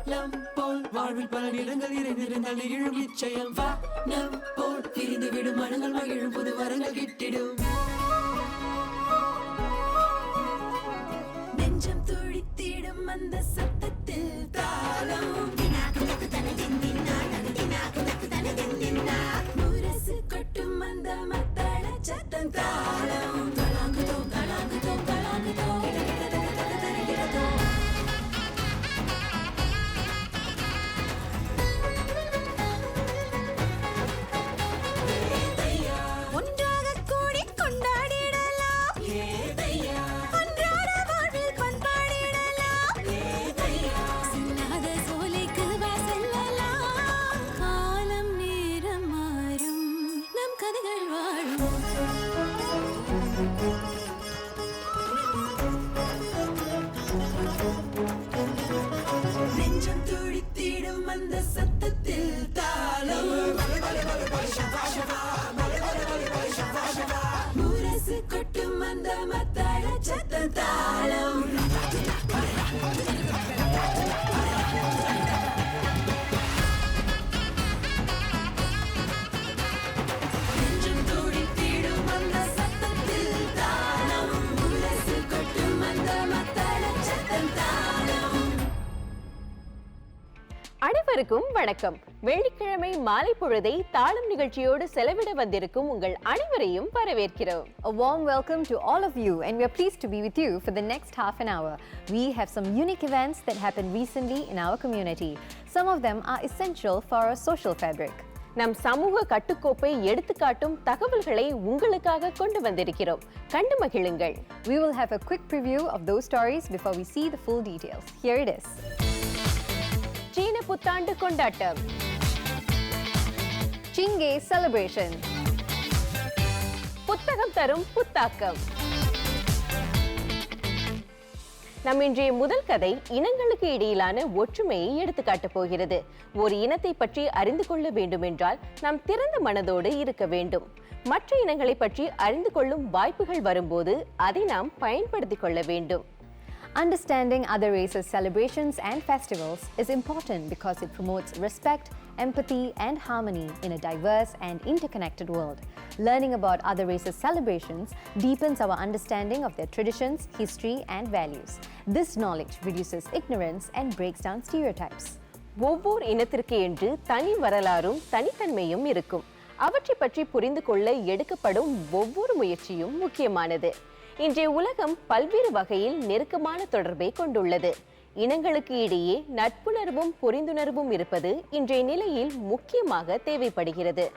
தாளம் போல் வாழ்வில் பல நிறங்கள் நிறைந்திருந்தால் எழும் நிச்சயம் வானம் போல் விரிந்து விடும் மனங்கள் மகிழும் புது வரங்கள் கிட்டிடும் நெஞ்சம் துடித்திடும் அந்த சத்தத்தில் தாளம் முரசு கொட்டும் அந்த மத்தள சத்தம் தாளம் தலாங்குதோம் தலாங்குதோம் தலாங்குதோம் நெஞ்சம் துடித்திடும் அந்த சத்தத்தில் தாளம் முரசு கொட்டும் அந்த மத்தள சத்தம் தாளம் நெஞ்சம் துடித்திடும் அந்த சத்தத்தில் தாளம் முரசு கொட்டும் அந்த மத்தள சத்தம் தாளம். அனைவருக்கும் வணக்கம். வெள்ளிக்கிழமை மாலை பொழுதை தாளம் நிகழ்ச்சியோடு செலவிட வந்திருக்கும் உங்கள் அனைவரையும் வரவேற்கிறோம். A warm welcome to all of you, and we are pleased to be with you for the next half an hour. We have some unique events that happened recently in our community. Some of them are essential for our social fabric. நம் சமூக கட்டுக்கோப்பை எடுத்துக்காட்டும் தகவல்களை உங்களுக்காக கொண்டு வந்திருக்கிறோம். கண்டு மகிழுங்கள். We will have a quick preview of those stories before we see the full details. Here it is. சீன புத்தாண்டு கொண்டாட்டம். Chingay celebration. புத்தகம் தரும் புத்தாக்கம். நம் இன்றைய முதல் கதை இனங்களுக்கு இடையிலான ஒற்றுமையை எடுத்துக்காட்டப் போகிறது. ஒரு இனத்தை பற்றி அறிந்து கொள்ள வேண்டும் என்றால் நாம் திறந்த மனதோடு இருக்க வேண்டும். மற்ற இனங்களை பற்றி அறிந்து கொள்ளும் வாய்ப்புகள் வரும்போது அதை நாம் பயன்படுத்திக் கொள்ள வேண்டும். Understanding other races' celebrations and festivals is important because it promotes respect, empathy, and harmony in a diverse and interconnected world. Learning about other races' celebrations deepens our understanding of their traditions, history, and values. This knowledge reduces ignorance and breaks down stereotypes. ஒவ்வொரு இனத்திற்கு என்று தனி வரலாறும் தனித்தன்மையும் இருக்கும். அவற்றை பற்றி புரிந்து கொள்ள எடுக்கப்படும் ஒவ்வொரு முயற்சியும் முக்கியமானது. இன்றைய உலகம் பல்வேறு வகையில் நெருக்கமான தொடர்பை கொண்டுள்ளது. இனங்களுக்கு இடையே நட்புணர்வும் புரிந்துணர்வும் இருப்பது இன்றைய நிலையில் முக்கியமாக தேவைப்படுகிறது.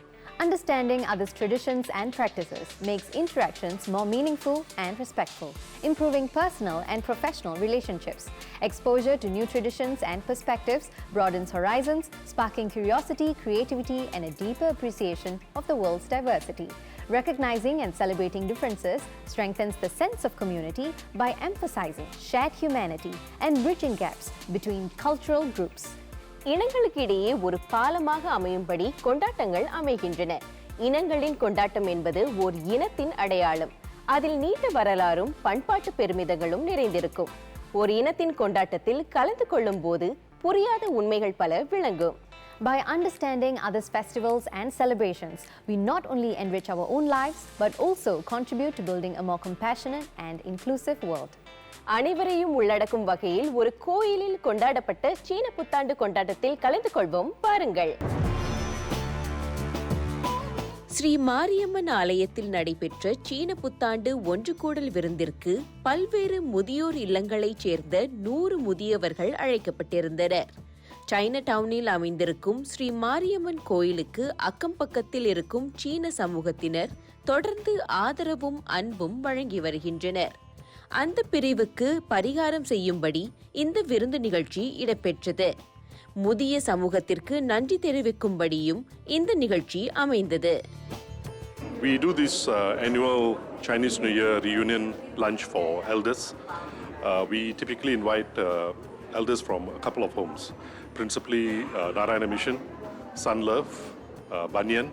Understanding others' traditions and practices makes interactions more meaningful and respectful, improving personal and professional relationships. Exposure to new traditions and perspectives broadens horizons, sparking curiosity, creativity, and a deeper appreciation of the world's diversity. Recognizing and celebrating differences strengthens the sense of community by emphasizing shared humanity and bridging gaps between cultural groups. இனங்களுக்கு இடையே ஒரு பாலமாக அமையும்படி கொண்டாட்டங்கள் அமைகின்றன. இனங்களின் கொண்டாட்டம் என்பது ஓர் இனத்தின் அடையாளம். அதில் நீண்ட வரலாறும் பண்பாட்டு பெருமிதங்களும் நிறைந்திருக்கும். ஒரு இனத்தின் கொண்டாட்டத்தில் கலந்து கொள்ளும் போது புரியாத உண்மைகள் பல விளங்கும். By understanding others' festivals and celebrations, we not only enrich our own lives, but also contribute to building a more compassionate and inclusive world. அனைவரையும் உள்ளடக்கும் வகையில் ஒரு கோயிலில் கொண்டாடப்பட்ட சீன புத்தாண்டு கொண்டாட்டத்தில் கலந்து கொள்வோம். பாருங்கள். ஸ்ரீ மாரியம்மன் ஆலயத்தில் நடைபெற்ற சீன புத்தாண்டு ஒன்று கூடல் விருந்திற்கு பல்வேறு முதியோர் இல்லங்களைச் சேர்ந்த 100 முதியவர்கள் அழைக்கப்பட்டிருந்தனர். சைனா டவுனில் அமைந்திருக்கும் ஸ்ரீ மாரியம்மன் கோயிலுக்கு அக்கம் பக்கத்தில் இருக்கும் சீன சமூகத்தினர் தொடர்ந்து ஆதரவும் அன்பும் வழங்கி வருகின்றனர். அந்த பிரிவுக்கு பரிகாரம் செய்யும்படி இந்த விருந்து நிகழ்ச்சி இடம்பெற்றது. முதிய சமூகத்திற்கு நன்றி தெரிவிக்கும்படியும் இந்த நிகழ்ச்சி அமைந்தது. We do this annual Chinese New Year reunion lunch for elders. We typically invite elders from a couple of homes, principally Narayana Mission, Sun Love, Banyan,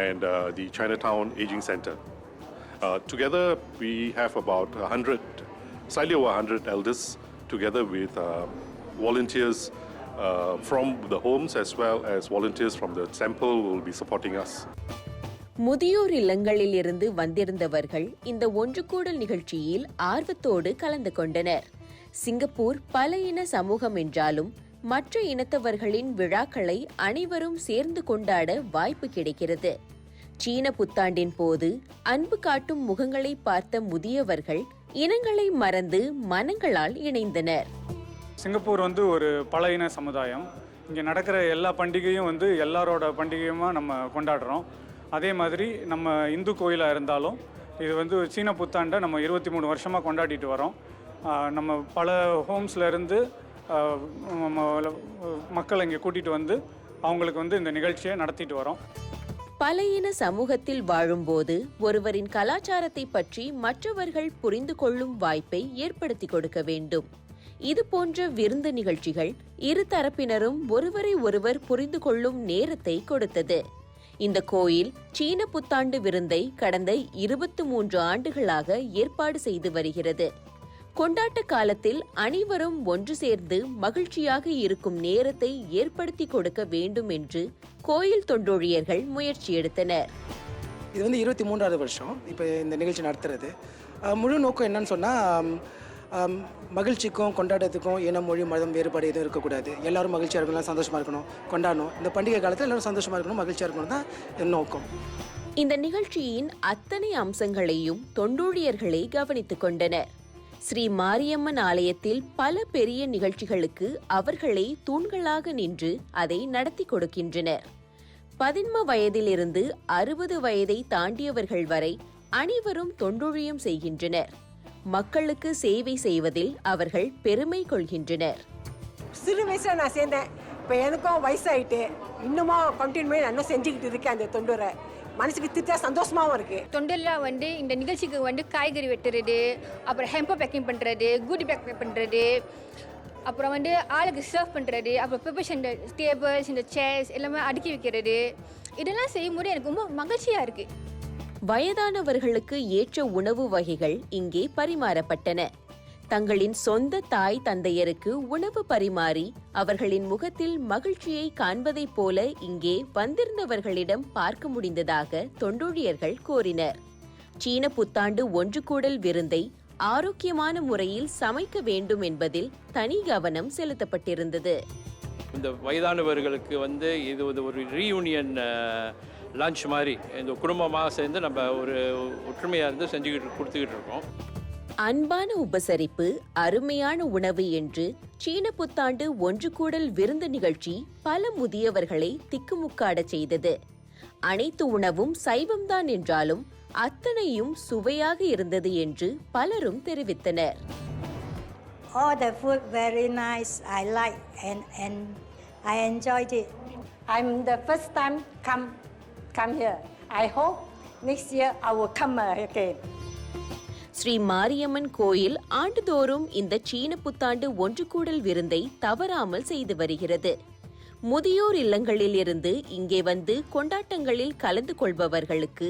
and the Chinatown Aging Center. Together, we have about 100, slightly over 100 elders, together with volunteers from the homes as well as volunteers from the temple will be supporting us. முதியோர் இல்லங்களில் இருந்து வந்திருந்தவர்கள் இந்த ஒன்று கூடல் நிகழ்ச்சியில் ஆர்வத்தோடு கலந்து கொண்டனர். Singapore பல இன சமூகம் என்றாலும் மற்ற இனத்தவர்களின் விழாக்களை அனைவரும் சேர்ந்து கொண்டாட வாய்ப்பு கிடைக்கிறது. சீன புத்தாண்டின் போது அன்பு காட்டும் முகங்களை பார்த்த முதியவர்கள் இனங்களை மறந்து மனங்களால் இணைந்தனர். சிங்கப்பூர் ஒரு பல இன சமுதாயம். இங்கே நடக்கிற எல்லா பண்டிகையும் எல்லாரோட பண்டிகையுமா நம்ம கொண்டாடுறோம். அதே மாதிரி நம்ம இந்து கோயிலாக இருந்தாலும் இது சீன புத்தாண்டை நம்ம 23 வருஷமாக கொண்டாடிட்டு வரோம். நம்ம பல ஹோம்ஸ்லேருந்து மக்களை இங்கே கூட்டிகிட்டு அவங்களுக்கு இந்த நிகழ்ச்சியை நடத்திட்டு வரோம். பல இன சமூகத்தில் வாழும்போது ஒருவரின் கலாச்சாரத்தை பற்றி மற்றவர்கள் புரிந்து கொள்ளும் வாய்ப்பை ஏற்படுத்தி கொடுக்க வேண்டும். இது போன்ற விருந்து நிகழ்ச்சிகள் இரு தரப்பினரும் ஒருவரை ஒருவர் புரிந்து கொள்ளும் நேரத்தை கொடுத்தது. இந்த கோயில் சீன புத்தாண்டு விருந்தை கடந்த 23 ஆண்டுகளாக ஏற்பாடு செய்து வருகிறது. கொண்டாட்ட காலத்தில் அனைவரும் ஒன்று சேர்ந்து மகிழ்ச்சியாக இருக்கும் நேரத்தை ஏற்படுத்தி கொடுக்க வேண்டும் என்று கோயில் தொண்டூழியர்கள் முயற்சி எடுத்தனர். இது 23வது வருஷம் இப்போ இந்த நிகழ்ச்சி நடத்துறது. முழு நோக்கம் என்னன்னு சொன்னால், மகிழ்ச்சிக்கும் கொண்டாட்டத்துக்கும் இனம், மொழி, மதம் வேறுபாடு எதுவும் இருக்கக்கூடாது. எல்லாரும் மகிழ்ச்சியாக இருக்கணும், சந்தோஷமாக இருக்கணும், கொண்டாடணும். இந்த பண்டிகை காலத்தில் எல்லாரும் சந்தோஷமாக இருக்கணும், மகிழ்ச்சியாக இருக்கணும் தான் என் நோக்கம். இந்த நிகழ்ச்சியின் அத்தனை அம்சங்களையும் தொண்டூழியர்களே கவனித்துக் கொண்டனர். ஸ்ரீ மாரியம்மன் ஆலயத்தில் பல பெரிய நிகழ்ச்சிகளுக்கு அவர்களே தூண்களாக நின்று அதை நடத்தி கொடுக்கின்றனர். 11 வயதிலிருந்து 60 வயதை தாண்டியவர்கள் வரை அனைவரும் தொண்டூழியம் செய்கின்றனர். மக்களுக்கு சேவை செய்வதில் அவர்கள் பெருமை கொள்கின்றனர். சிறு வயசுல நான் சேர்ந்தேன். இப்போ எனக்கும் வயசாயிட்டு இன்னுமா கண்டினியூ நான் செஞ்சுக்கிட்டு இருக்கேன். அந்த தொண்டூரை மனசுக்கு திருப்தியா சந்தோஷமாவும் இருக்கு. தொண்டர்லாம் இந்த நிகழ்ச்சிக்கு காய்கறி வெட்டுறது, அப்புறம் ஹெம்பர் பேக்கிங் பண்ணுறது, குடி பேக் பண்ணுறது, அப்புறம் ஆளுக்கு சர்வ் பண்ணுறது, அப்புறம் ப்ரிப்பரேஷன் டேபிள்ஸ், இந்த சேர்ஸ் எல்லாமே அடுக்கி வைக்கிறது, இதெல்லாம் செய்யும்போது எனக்கு ரொம்ப மகிழ்ச்சியாக இருக்குது. வயதானவர்களுக்கு ஏற்ற உணவு வகைகள் இங்கே பரிமாறப்பட்டன. தங்களின் சொந்த தாய் தந்தையருக்கு உணவு பரிமாறி அவர்களின் முகத்தில் மகிழ்ச்சியை காண்பதைப் போல இங்கே வந்திருந்தவர்களிடம் பார்க்க முடிந்ததாக தொண்டூழியர்கள் கூறினர். சீன புத்தாண்டு ஒன்று கூடல் விருந்தை ஆரோக்கியமான முறையில் சமைக்க வேண்டும் என்பதில் தனி கவனம் செலுத்தப்பட்டிருந்தது. இந்த வயதானவர்களுக்கு இது ஒரு ரீயூனியன் லஞ்ச் மாதிரி இந்த குடும்பமாக சேர்ந்து நம்ம ஒரு ஒற்றுமையாக இருந்து செஞ்சுக்கிட்டு கொடுத்துக்கிட்டு இருக்கோம். அன்பான உபசரிப்பு, அருமையான உணவு என்று சீன புத்தாண்டு ஒன்று கூடல் விருந்து நிகழ்ச்சி பல முதியவர்களை திக்குமுக்காடச் செய்தது. அனைத்து உணவும் சைவம்தான் என்றாலும் அத்தனையும் சுவையாக இருந்தது என்று பலரும் தெரிவித்தனர். All the food very nice. I like and I enjoyed it. I'm the first time come here. I hope next year I will come again. Sri Mariamman கோயில் ஆண்டுதோறும் இந்த சீன புத்தாண்டு ஒன்று கூடல் விருந்தை தவறாமல் செய்து வருகிறது. முதியோர் இல்லங்களில் இருந்து இங்கே கொண்டாட்டங்களில் கலந்து கொள்பவர்களுக்கு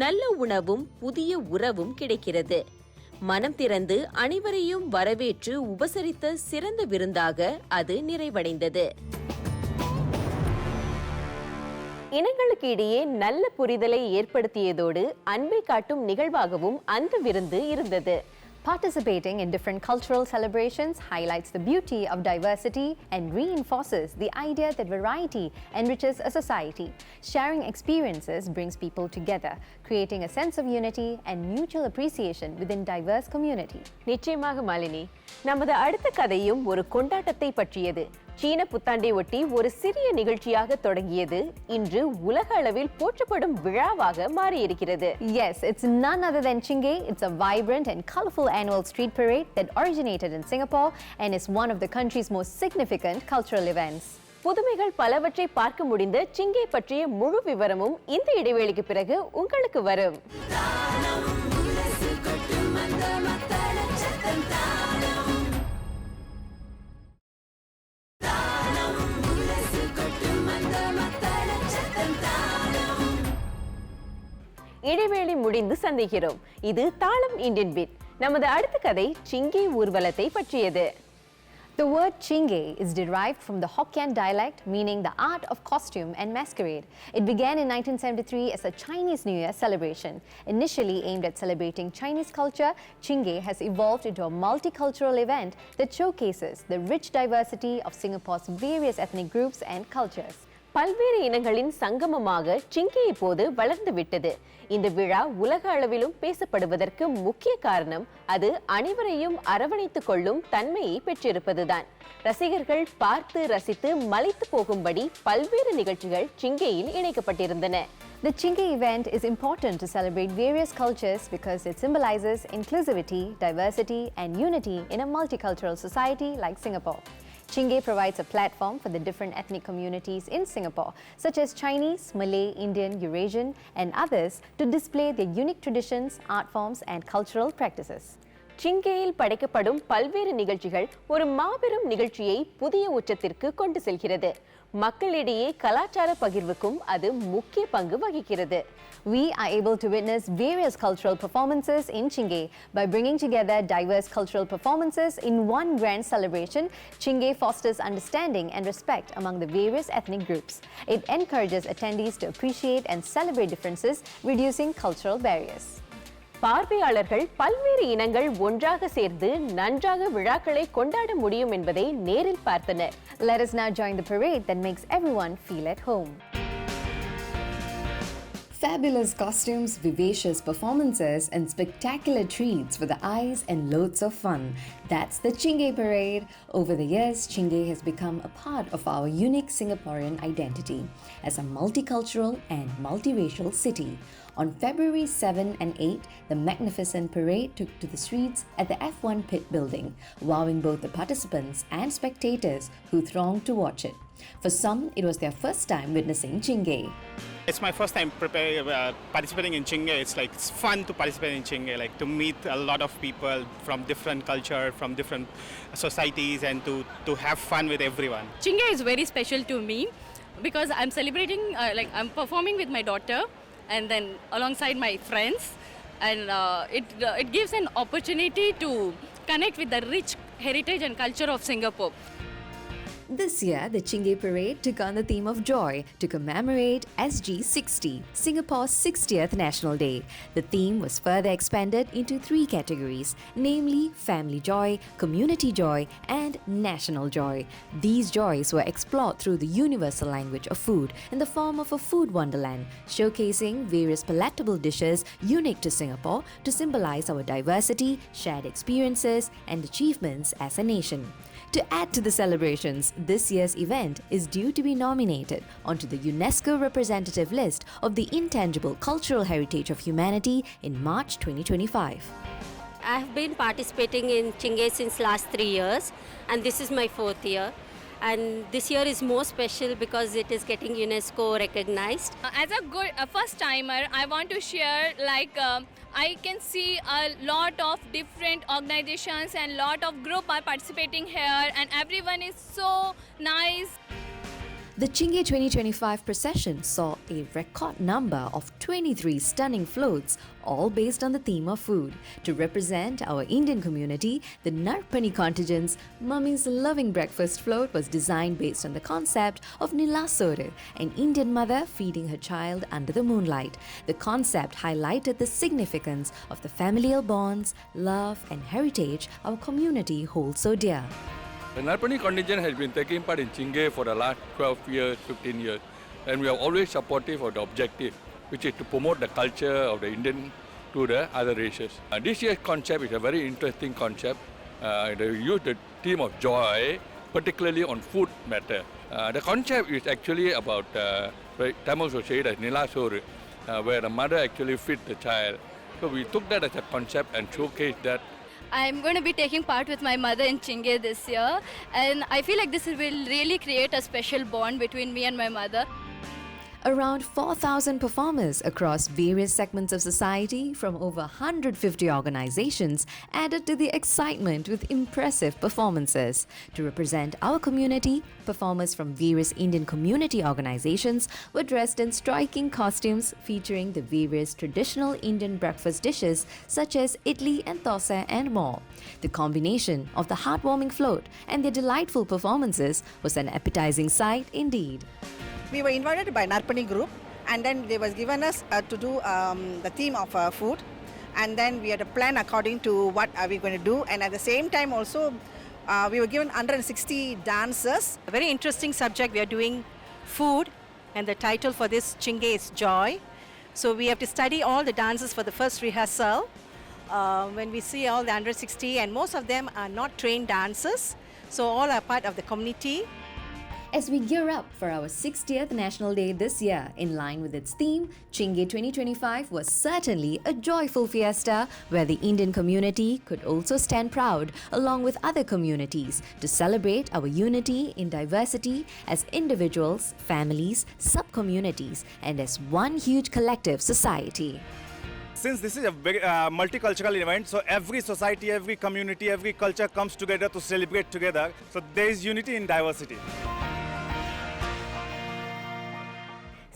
நல்ல உணவும் புதிய உறவும் கிடைக்கிறது. மனம் திறந்து அனைவரையும் வரவேற்று உபசரித்த சிறந்த விருந்தாக அது நிறைவடைந்தது. இனங்களுக்கு இடையே நல்ல புரிதலை ஏற்படுத்தியதோடு அன்பை காட்டும் நிகழ்வாகவும் அந்த விருந்து இருந்தது. Participating in different cultural celebrations highlights the beauty of diversity and reinforces the idea that variety enriches a society. Sharing experiences brings people together, creating a sense of unity and mutual appreciation within diverse community. நிச்சயமாக மாலினி, நமது அடுத்த கதையும் ஒரு கொண்டாட்டத்தை பற்றியது. சீன புத்தாண்டை ஒட்டி ஒரு சிறிய நிகழ்ச்சியாக தொடங்கியது இன்று உலக அளவில் போற்றப்படும் விழாவாக மாறியிருக்கிறது. Yes, it's none other than Chingay. It's a vibrant and colorful annual street parade that originated in Singapore and is one of the country's most significant cultural events. புதுமைகள் பலவற்றை பார்க்க முடிந்த சிங்கை பற்றிய முழு விவரமும் இந்த இடைவேளைக்கு பிறகு உங்களுக்கு வரும். இடைவேளை முடிந்து சந்திக்கிறோம். இது தாளம் இந்தியன் பீட். நமது அடுத்த கதை சிங்கை ஊர்வலத்தை பற்றியது. The word Chingay is derived from the Hokkien dialect meaning the art of costume and masquerade. It began in 1973 as a Chinese New Year celebration. Initially aimed at celebrating Chinese culture, Chingay has evolved into a multicultural event that showcases the rich diversity of Singapore's various ethnic groups and cultures. பல்வேறு இனங்களின் சங்கமமாக சிங்கே இப்போது வளர்ந்து விட்டது. இந்த விழா உலக அளவிலும் பேசப்படுவதற்கு முக்கிய காரணம் அது அனைவரையும் அரவணைத்துக் கொள்ளும் தன்மையை பெற்றிருப்பதுதான். ரசிகர்கள் பார்த்து ரசித்து மலைத்து போகும்படி பல்வேறு நிகழ்ச்சிகள் சிங்கேயில் இணைக்கப்பட்டிருந்தன. The Chingay event is important to celebrate various cultures because it symbolizes inclusivity, diversity, and unity in a multicultural society like Singapore. Chingay provides a platform for the different ethnic communities in Singapore, such as Chinese, Malay, Indian, Eurasian, and others, to display their unique traditions, art forms, and cultural practices. சிங்கேயில் படைக்கப்படும் பல்வேறு நிகழ்ச்சிகள் ஒரு மாபெரும் நிகழ்ச்சியை புதிய உச்சத்திற்கு கொண்டு செல்கிறது. மக்களிடையே கலாச்சார பகிர்வுக்கும் அது முக்கிய பங்கு வகிக்கிறது. We are able to witness various cultural performances in Chingay. By bringing together diverse cultural performances in one grand celebration, Chingay fosters understanding and respect among the various ethnic groups. It encourages attendees to appreciate and celebrate differences, reducing cultural barriers. பார்வையாளர்கள் பல்வேறு இனங்கள் ஒன்றாக சேர்ந்து நன்றாக விழாக்களை கொண்டாட முடியும் என்பதை நேரில் பார்த்தனர். Let us now join the parade that makes everyone feel at home. Fabulous costumes, vivacious performances, and spectacular treats for the eyes and loads of fun. That's the Chingay Parade. Over the years, Chingay has become a part of our unique Singaporean identity as a multicultural and multiracial city. On February 7 and 8, the magnificent parade took to the streets at the F1 pit building, wowing both the participants and spectators who thronged to watch it. For some, it was their first time witnessing Chingay. It's my first time participating in Chingay. It's fun to participate in Chingay, like to meet a lot of people from different culture, from different societies, and to have fun with everyone. Chingay is very special to me because I'm celebrating, I'm performing with my daughter and then alongside my friends, and it gives an opportunity to connect with the rich heritage and culture of Singapore. This year, the Chingay Parade took on the theme of joy to commemorate SG60, Singapore's 60th National Day. The theme was further expanded into 3 categories, namely family joy, community joy, and national joy. These joys were explored through the universal language of food in the form of a food wonderland, showcasing various palatable dishes unique to Singapore to symbolize our diversity, shared experiences, and achievements as a nation. To add to the celebrations, this year's event is due to be nominated onto the UNESCO representative list of the intangible cultural heritage of humanity in March 2025. I have been participating in Chingay since last 3 years, and this is my 4th year. And this year is more special because it is getting UNESCO recognized. As a good first timer, I want to share I can see a lot of different organizations and lot of group are participating here, and everyone is so nice. The Chingay 2025 procession saw a record number of 23 stunning floats, all based on the theme of food. To represent our Indian community, the Narpani contingent's Mummy's Loving Breakfast float was designed based on the concept of Nilasoru, an Indian mother feeding her child under the moonlight. The concept highlighted the significance of the familial bonds, love, and heritage our community holds so dear. The Narpani contingent has been taking part in Chingay for the last 12 years, 15 years, and we are always supportive of the objective, which is to promote the culture of the Indian to the other races. This year's concept is a very interesting concept. They use the theme of joy, particularly on food matter. The concept is actually about, Tamils will say it as Nilasoru, where the mother actually feeds the child. So we took that as a concept and showcased that. I'm going to be taking part with my mother in Chingay this year, and I feel like this will really create a special bond between me and my mother. Around 4,000 performers across various segments of society from over 150 organizations added to the excitement with impressive performances. To represent our community, performers from various Indian community organizations were dressed in striking costumes featuring the various traditional Indian breakfast dishes such as idli and dosa and more. The combination of the heartwarming float and their delightful performances was an appetizing sight indeed. We were invited by Narpani group, and then they was given us to do the theme of food, and then we had to plan according to what are we going to do, and at the same time also we were given 160 dances. A very interesting subject. We are doing food, and the title for this Chinge is Joy. So we have to study all the dances for the first rehearsal. When we see all the 160, and most of them are not trained dancers, so all are part of the community. As we gear up for our 60th National Day this year, in line with its theme, Chinge 2025 was certainly a joyful fiesta where the Indian community could also stand proud along with other communities to celebrate our unity in diversity as individuals, families, sub-communities, and as one huge collective society. Since this is a very multicultural event, so every society, every community, every culture comes together to celebrate together. So there is unity in diversity.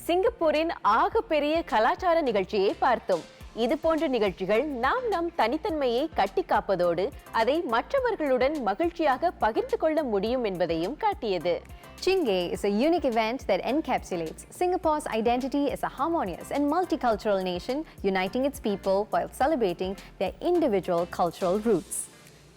சிங்கப்பூரின் ஆகப்பெரிய கலாச்சார நிகழ்ச்சியை பார்த்தோம். இது போன்ற நிகழ்ச்சிகள் நம் தனித்தன்மையை கட்டி காப்பதோடு அதை மற்றவர்களுடன் மகிழ்ச்சியாக பகிர்ந்து கொள்ள முடியும் என்பதையும் காட்டியது. Chinge is a unique event that encapsulates Singapore's identity as a harmonious and multicultural nation, uniting its people while celebrating their individual cultural roots.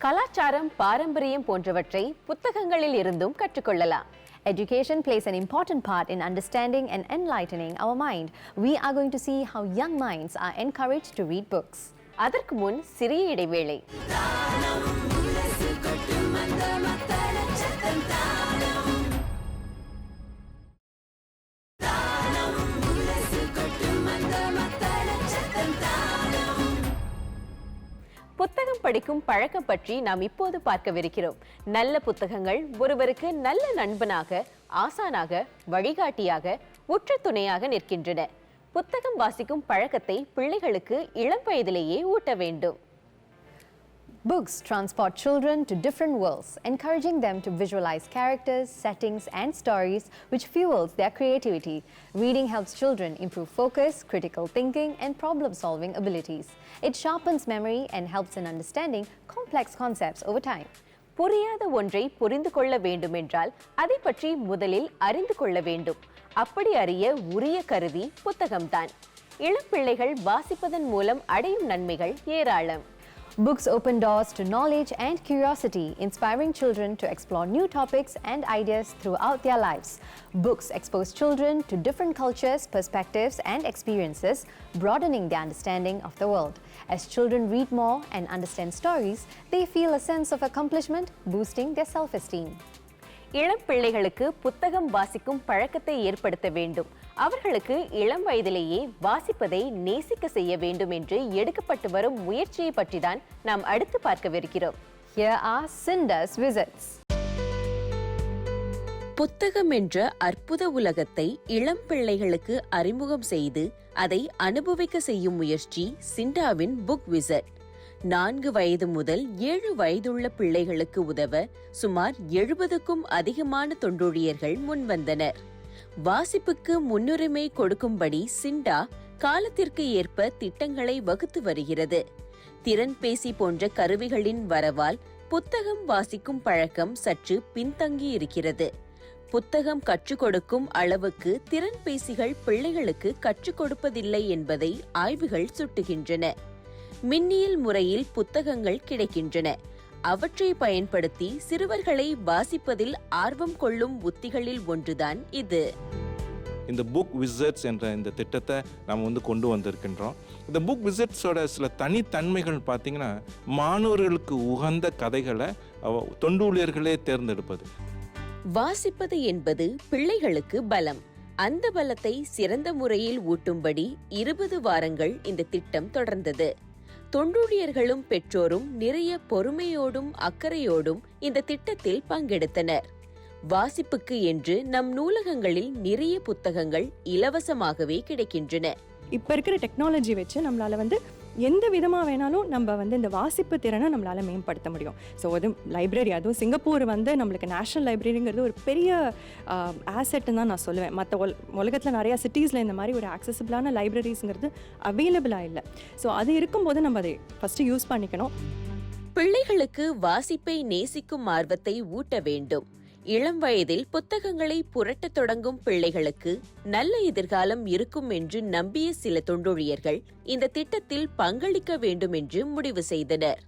கலாச்சாரம், பாரம்பரியம் போன்றவற்றை புத்தகங்களில் இருந்தும் கற்றுக்கொள்ளலாம். Education plays an important part in understanding and enlightening our mind. We are going to see how young minds are encouraged to read books. அதற்கு முன் சிறிய இடைவேளை. புத்தகம் படிக்கும் பழக்கம் பற்றி நாம் இப்போது பார்க்கவிருக்கிறோம். நல்ல புத்தகங்கள் ஒருவருக்கு நல்ல நண்பனாக, ஆசானாக, வழிகாட்டியாக, உற்ற துணையாக நிற்கின்றன. புத்தகம் வாசிக்கும் பழக்கத்தை பிள்ளைகளுக்கு இளம் வயதிலேயே ஊட்ட வேண்டும். Books transport children to different worlds, encouraging them to visualize characters, settings, and stories, which fuels their creativity. Reading helps children improve focus, critical thinking, and problem-solving abilities. It sharpens memory and helps in understanding complex concepts over time. புரியாத ஒன்றை புரிந்து கொள்ள வேண்டும் என்றால் அதை பற்றி முதலில் அறிந்து கொள்ள வேண்டும். அப்படி அறிய உரிய கருவி புத்தகம்தான். இளம் பிள்ளைகள் வாசிப்பதன் மூலம் அடையும் நன்மைகள் ஏராளம். Books open doors to knowledge and curiosity, inspiring children to explore new topics and ideas throughout their lives. Books expose children to different cultures, perspectives, and experiences, broadening their understanding of the world. As children read more and understand stories, they feel a sense of accomplishment, boosting their self-esteem. இளம் பிள்ளைகளுக்கு புத்தகம் வாசிக்கும் பழக்கத்தை ஏற்படுத்த வேண்டும். அவர்களுக்கு இளம் வயதிலேயே வாசிப்பதை நேசிக்க செய்ய வேண்டும் என்று எடுக்கப்பட்டு வரும் முயற்சியை பற்றி தான் நாம் அடுத்து பார்க்கவிருக்கிறோம். Here are Cinder's visits. புத்தகம் என்ற அற்புத உலகத்தை இளம் பிள்ளைகளுக்கு அறிமுகம் செய்து அதை அனுபவிக்க செய்யும் முயற்சி சிண்டாவின் புக் விசிட். 4 வயது முதல் 7 வயதுள்ள பிள்ளைகளுக்கு உதவ சுமார் 70க்கும் அதிகமான தொண்டூழியர்கள் முன்வந்தனர். வாசிப்புக்கு முன்னுரிமை கொடுக்கும்படி சிண்டா காலத்திற்கு ஏற்ப திட்டங்களை வகுத்து வருகிறது. திறன்பேசி போன்ற கருவிகளின் வரவால் புத்தகம் வாசிக்கும் பழக்கம் சற்று பின்தங்கி இருக்கிறது. புத்தகம் கற்றுக் கொடுக்கும் அளவுக்கு திறன்பேசிகள் பிள்ளைகளுக்கு கற்றுக் கொடுப்பதில்லை என்பதை ஆய்வுகள் சுட்டுகின்றன. மின்னியல் முறையில் புத்தகங்கள் கிடைக்கின்றன. அவற்றை பயன்படுத்தி சிறுவர்களை வாசிப்பதில் ஆர்வம் கொள்ளும் உத்திகளில் ஒன்றுதான் இது. இந்த புக் விசிட்ஸ் என்ற இந்த திட்டத்தை நாம் கொண்டு வந்திருக்கின்றோம். இந்த புக் விசிட்ஸோட சில தனித்தன்மைகள் பார்த்தீங்கன்னா, மாணவர்களுக்கு உகந்த கதைகளை தொண்டூழியர்களே தேர்ந்தெடுப்பது. வாசிப்பது என்பது பிள்ளைகளுக்கு பலம். அந்த பலத்தை சிறந்த முறையில் ஊட்டும்படி 20 வாரங்கள் இந்த திட்டம் தொடர்ந்தது. தொண்டூழியர்களும் பெற்றோரும் நிறைய பொறுமையோடும் அக்கறையோடும் இந்த திட்டத்தில் பங்கெடுத்தனர். வாசிப்புக்கு என்று நம் நூலகங்களில் நிறைய புத்தகங்கள் இலவசமாகவே கிடைக்கின்றன. இப்போ இருக்கிற டெக்னாலஜி வச்சு நம்மளால் எந்த விதமாக வேணாலும் நம்ம இந்த வாசிப்பு திறனை நம்மளால் மேம்படுத்த முடியும். ஸோ அது லைப்ரரி, அதுவும் சிங்கப்பூர் நம்மளுக்கு நேஷ்னல் லைப்ரரிங்கிறது ஒரு பெரிய ஆசெட்டுன்னு தான் நான் சொல்லுவேன். மற்ற உலகத்தில் நிறையா சிட்டிஸில் இந்த மாதிரி ஒரு ஆக்சசிபிளான லைப்ரரிஸுங்கிறது அவைலபிளாக இல்லை. ஸோ அது இருக்கும்போது நம்ம அதை ஃபஸ்ட்டு யூஸ் பண்ணிக்கணும். பிள்ளைகளுக்கு வாசிப்பை நேசிக்கும் ஆர்வத்தை ஊட்ட வேண்டும். இளம் வயதில் புத்தகங்களை புரட்டத் தொடங்கும் பிள்ளைகளுக்கு நல்ல எதிர்காலம் இருக்கும் என்று நம்பிய சில தொண்டூழியர்கள் இந்த திட்டத்தில் பங்களிக்க வேண்டும் என்று முடிவு செய்தனர்.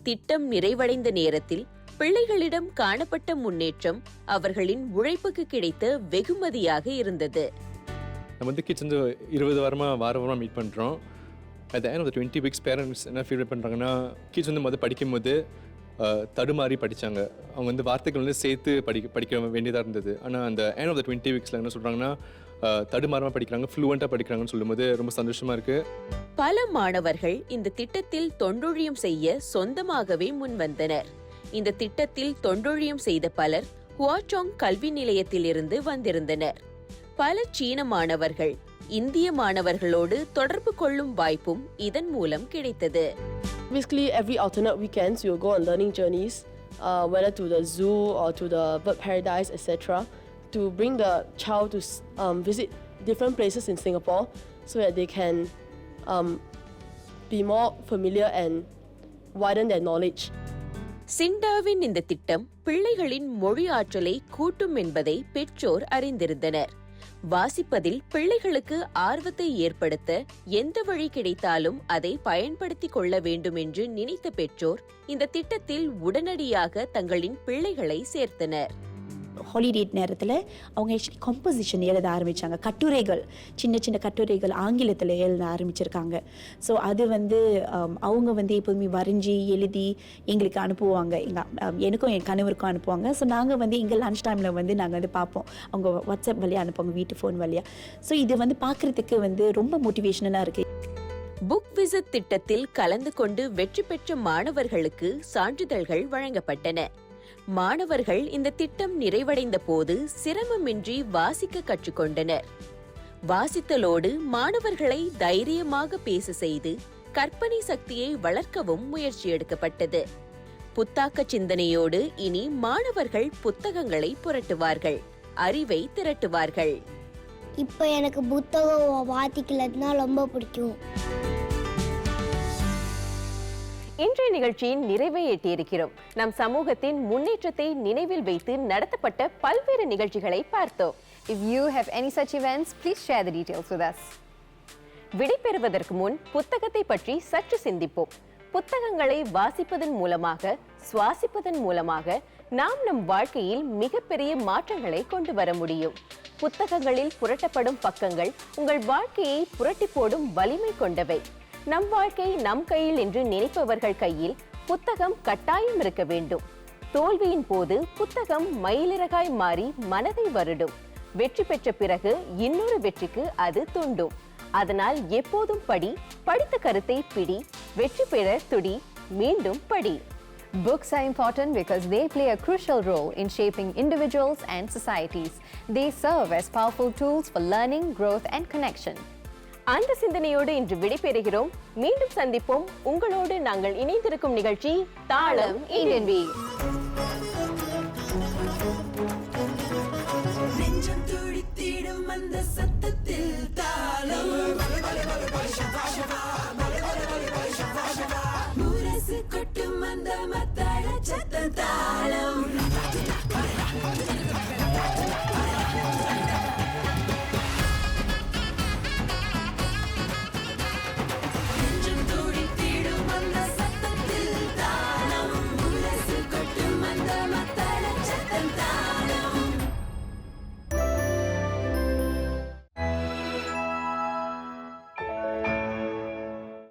திட்டம் நிறைவடைந்த நேரத்தில் பிள்ளைகளிடம் காணப்பட்ட முன்னேற்றம் அவர்களின் உழைப்புக்கு கிடைத்த வெகுமதியாக இருந்தது. நம்ம கிட்ஸ் 20 வாரமாக மீட் பண்ணுறோம். at the end of the 20 weeks parents என்ன ஃபீட்பேக் பண்ணுறாங்கன்னா, கிட்ஸ் முதல் படிக்கும்போது தடுமாறி படித்தாங்க. அவங்க வார்த்தைகள் சேர்த்து படிக்க வேண்டியதாக இருந்தது. ஆனால் அந்த end of the 20 weeksல என்ன சொல்கிறாங்கன்னா, தடுமாறமாக படிக்கிறாங்க, ஃப்ளூவெண்ட்டாக படிக்கிறாங்கன்னு சொல்லும்போது ரொம்ப சந்தோஷமாக இருக்குது. பல மாணவர்கள் இந்த திட்டத்தில் தொண்டொழியம் செய்ய சொந்தமாகவே முன்வந்தனர். இந்த திட்டத்தில் தொண்டொழியம் செய்த பலர் ஹுவாச்சோங் கல்வி நிலையத்திலிருந்து வந்திருந்தனர். பல சீன மாணவர்கள் இந்திய மாணவர்களோடு தொடர்பு கொள்ளும் வாய்ப்பும் இதன் மூலம் கிடைத்தது. Basically, every alternate weekends, we will go on learning journeys, whether to the zoo or to the bird paradise, etc., to bring the child to visit different places in Singapore so that they can be more familiar and widen their knowledge. சிண்டாவின் இந்த திட்டம் பிள்ளைகளின் மொழி ஆற்றலை கூட்டும் என்பதை பெற்றோர் அறிந்திருந்தனர். வாசிப்பதில் பிள்ளைகளுக்கு ஆர்வத்தை ஏற்படுத்த எந்த வழி கிடைத்தாலும் அதை பயன்படுத்திக் கொள்ள வேண்டும் என்று நினைத்த பெற்றோர் இந்த திட்டத்தில் உடனடியாக தங்களின் பிள்ளைகளை சேர்த்தனர். ஹாலிடே நேரத்தில் அவங்க ஆக்சுவலி கம்போசிஷன் எழுத ஆரம்பித்தாங்க. கட்டுரைகள், சின்ன சின்ன கட்டுரைகள் ஆங்கிலத்தில் எழுத ஆரம்பிச்சிருக்காங்க. ஸோ அது அவங்க எப்போதுமே வரைஞ்சி எழுதி எங்களுக்கு அனுப்புவாங்க. எனக்கும் என் கணவருக்கும் அனுப்புவாங்க. ஸோ நாங்கள் எங்கள் லன்ச் டைமில் நாங்கள் பார்ப்போம். அவங்க வாட்ஸ்அப் வழியாக அனுப்புவாங்க, வீட்டு ஃபோன் வழியாக. ஸோ இது பார்க்குறதுக்கு ரொம்ப மோட்டிவேஷனலாக இருக்குது. புக் விசிட் திட்டத்தில் கலந்து கொண்டு வெற்றி பெற்ற மாணவர்களுக்கு சான்றிதழ்கள் வழங்கப்பட்டன. மாணவர்கள் இந்த திட்டம் நிறைவடைந்த போது சிரமமின்றி வாசிக்க கற்றுக்கொண்டனர். வாசித்தலோடு மாணவர்களை தைரியமாக பேச செய்து கற்பனை சக்தியை வளர்க்கவும் முயற்சி எடுக்கப்பட்டது. புத்தாக்க சிந்தனையோடு இனி மாணவர்கள் புத்தகங்களை புரட்டுவார்கள், அறிவை திரட்டுவார்கள். இப்போ எனக்கு புத்தகம் வாசிக்கிறதுனா ரொம்ப பிடிக்கும். இன்றைய நிகழ்ச்சியின் நிறைவை எட்டியிருக்கிறோம். நம் சமூகத்தின் முன்னேற்றத்தை நினைவில் வைத்து நடத்தப்பட்ட பல்வேறு நிகழ்ச்சிகளை பார்த்தோம். If you have any such events, please share the details with us. விடைபெறுவதற்கு முன் புத்தகத்தை பற்றி சற்று சிந்திப்போம். புத்தகங்களை வாசிப்பதன் மூலமாக, சுவாசிப்பதன் மூலமாக நாம் நம் வாழ்க்கையில் மிகப்பெரிய மாற்றங்களை கொண்டு வர முடியும். புத்தகங்களில் புரட்டப்படும் பக்கங்கள் உங்கள் வாழ்க்கையை புரட்டி போடும் வலிமை கொண்டவை. நம் வாழ்க்கை நம் கையில் என்று நினைப்பவர்கள் கையில் புத்தகம் கட்டாயம் இருக்க வேண்டும். தோல்வியின் போது புத்தகம் மயிலிறகாய் மாறி மனதை வருடும். வெற்றி பெற்ற பிறகு இன்னொரு வெற்றிக்கு அது தூண்டும். அதனால் எப்போதும் படித்த கருத்தை பிடி, வெற்றி பெற துடி, மீண்டும் படி. Books are important because they play a crucial role in shaping individuals and societies. They serve as powerful tools for learning, growth and connection. அந்த சிந்தனையோடு இன்று விடைபெறுகிறோம். மீண்டும் சந்திப்போம். உங்களோடு நாங்கள் இணைந்திருக்கும் நிகழ்ச்சி தாளம் இந்தியன் வீக். நெஞ்சம் துடித்திடும் அந்த சத்தத்தில் தாளம், முரசு கொட்டும் அந்த மத்தள சத்த தாளம்.